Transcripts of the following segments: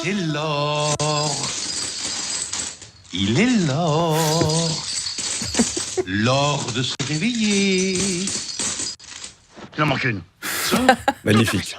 C'est l'or. Il est l'or. L'or de se réveiller. Il en manque une. Magnifique.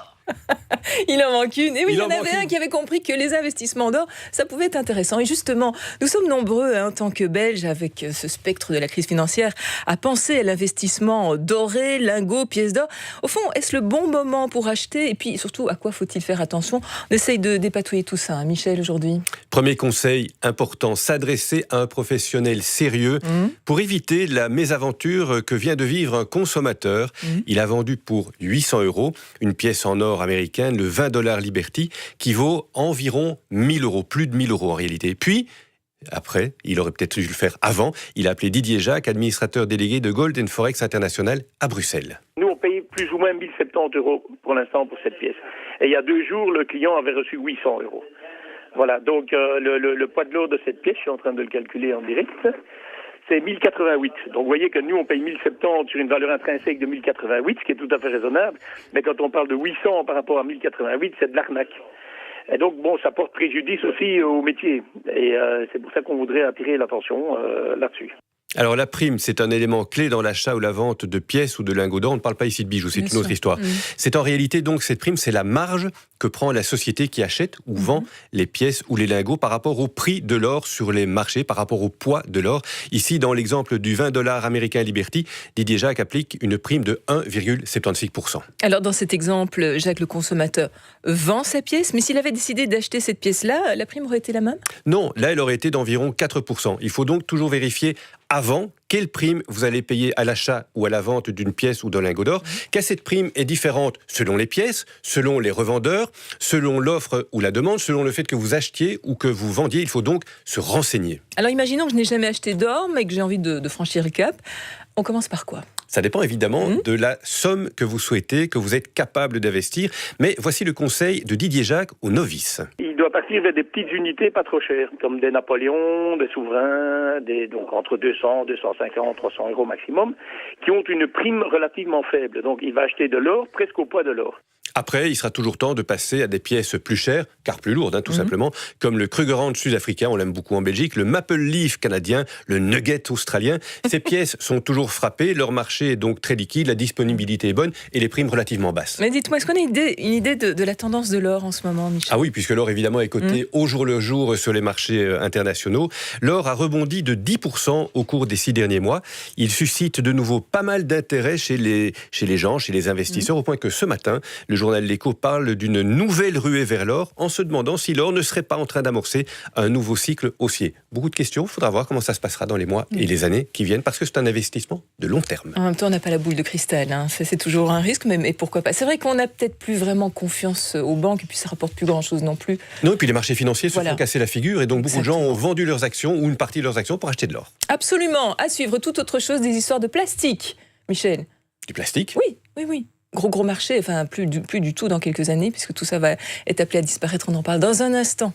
Il en manque une. Et oui, il y en manque avait un une. qui avait compris que les investissements d'or, ça pouvait être intéressant. Et justement, nous sommes nombreux, en tant que Belges, avec ce spectre de la crise financière, à penser à l'investissement doré, lingots, pièces d'or. Au fond, est-ce le bon moment pour acheter? Et puis surtout, à quoi faut-il faire attention? On essaye de dépatouiller tout ça, hein, Michel, aujourd'hui. Premier conseil important, s'adresser à un professionnel sérieux pour éviter la mésaventure que vient de vivre un consommateur. Il a vendu pour 800 € une pièce en or américaine, le 20 $ Liberty, qui vaut environ 1000 €, plus de 1000 € en réalité. Puis, après, il aurait peut-être dû le faire avant, il a appelé Didier Jacques, administrateur délégué de Gold & Forex International à Bruxelles. Nous, on paye plus ou moins 1070 € pour l'instant pour cette pièce. Et il y a 2 jours, le client avait reçu 800 €. Voilà, donc le poids de l'or de cette pièce, je suis en train de le calculer en direct, c'est 1088. Donc vous voyez que nous, on paye 1070 sur une valeur intrinsèque de 1088, ce qui est tout à fait raisonnable. Mais quand on parle de 800 par rapport à 1088, c'est de l'arnaque. Et donc, bon, ça porte préjudice aussi au métier. Et c'est pour ça qu'on voudrait attirer l'attention là-dessus. Alors la prime, c'est un élément clé dans l'achat ou la vente de pièces ou de lingots d'or. On ne parle pas ici de bijoux, c'est une autre histoire. C'est en réalité donc cette prime, c'est la marge que prend la société qui achète ou vend les pièces ou les lingots par rapport au prix de l'or sur les marchés, par rapport au poids de l'or. Ici, dans l'exemple du 20 $ américain Liberty, Didier Jacques applique une prime de 1,76%. Alors, dans cet exemple, Jacques, le consommateur, vend sa pièce, mais s'il avait décidé d'acheter cette pièce-là, la prime aurait été la même? Non, là, elle aurait été d'environ 4%. Il faut donc toujours vérifier avant quelle prime vous allez payer à l'achat ou à la vente d'une pièce ou d'un lingot d'or, car cette prime est différente selon les pièces, selon les revendeurs, selon l'offre ou la demande, selon le fait que vous achetiez ou que vous vendiez. Il faut donc se renseigner. Alors, imaginons que je n'ai jamais acheté d'or, mais que j'ai envie de franchir le cap. On commence par quoi? Ça dépend évidemment de la somme que vous souhaitez, que vous êtes capable d'investir. Mais voici le conseil de Didier Jacques aux novices. Il doit partir vers des petites unités pas trop chères, comme des Napoléons, des souverains, donc entre 200, 250, 300 € maximum, qui ont une prime relativement faible. Donc il va acheter de l'or presque au poids de l'or. Après, il sera toujours temps de passer à des pièces plus chères, car plus lourdes, tout simplement, comme le Krugerrand sud-africain, on l'aime beaucoup en Belgique, le Maple Leaf canadien, le Nugget australien. Ces pièces sont toujours frappées, leur marché est donc très liquide, la disponibilité est bonne et les primes relativement basses. Mais dites-moi, est-ce qu'on a une idée de la tendance de l'or en ce moment, Michel? Ah oui, puisque l'or évidemment est coté au jour le jour sur les marchés internationaux. L'or a rebondi de 10% au cours des 6 derniers mois. Il suscite de nouveau pas mal d'intérêt chez les gens, chez les investisseurs, au point que ce matin, le journal L'Écho parle d'une nouvelle ruée vers l'or en se demandant si l'or ne serait pas en train d'amorcer un nouveau cycle haussier. Beaucoup de questions, il faudra voir comment ça se passera dans les mois et les années qui viennent, parce que c'est un investissement de long terme. En même temps, on n'a pas la boule de cristal, hein. C'est toujours un risque, mais pourquoi pas? C'est vrai qu'on n'a peut-être plus vraiment confiance aux banques, et puis ça ne rapporte plus grand-chose non plus. Non, et puis les marchés financiers se font casser la figure, et donc beaucoup de gens ont vendu leurs actions ou une partie de leurs actions pour acheter de l'or. Absolument. À suivre, toute autre chose, des histoires de plastique. Michel? Du plastique ? Oui. Gros marché, enfin plus du tout dans quelques années, puisque tout ça va être appelé à disparaître. On en parle dans un instant.